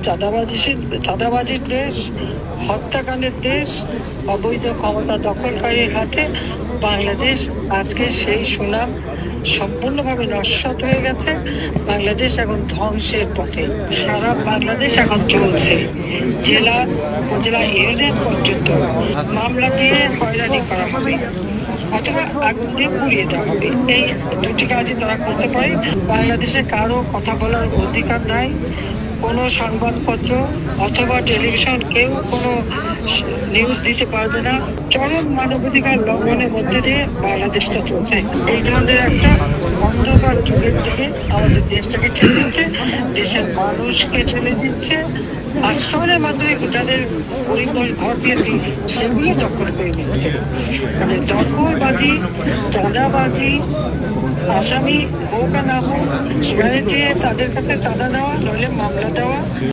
চাঁদাবাজির দেশ, হত্যাকাণ্ডের দেশ, অবৈধ ক্ষমতা দখলকারীর হাতে বাংলাদেশ আজকে সেই সুনাম সম্পূর্ণভাবে নস্যাৎ হয়ে গেছে। বাংলাদেশ এখন ধ্বংসের পথে। সারা বাংলাদেশ এখন চলছে, জেলা উপজেলা ইউনিয়ন পর্যন্ত মামলা দিয়ে হয়রানি করা হবে অথবা আগুন দিয়ে পুড়িয়ে দেওয়া হবে। এই দুটি কাজই তারা করতে পারে। বাংলাদেশে কারো কথা বলার অধিকার নাই। কোনো সংবাদপত্র অথবা টেলিভিশন কেউ কোনো নিউজ দিতে পারবে না। চরম মানবাধিকার লঙ্ঘনের মধ্যে দিয়ে বাংলাদেশটা চলছে। এই ধরনের একটা অন্ধকার যুগের দিকে আমাদের দেশটাকে ঠেলে দিচ্ছে, দেশের মানুষকে ঠেলে দিচ্ছে। আশ্রমের মাধ্যমে যাদের পরিবার ঘর দিয়েছি সেগুলো দখল করে দিচ্ছে। মানে দখলবাজি, চাঁদাবাজি, আসামি হোক আর না হোক সেখানে যে তাদের কাছে চাঁদা দেওয়া নইলে মামলা দেওয়া।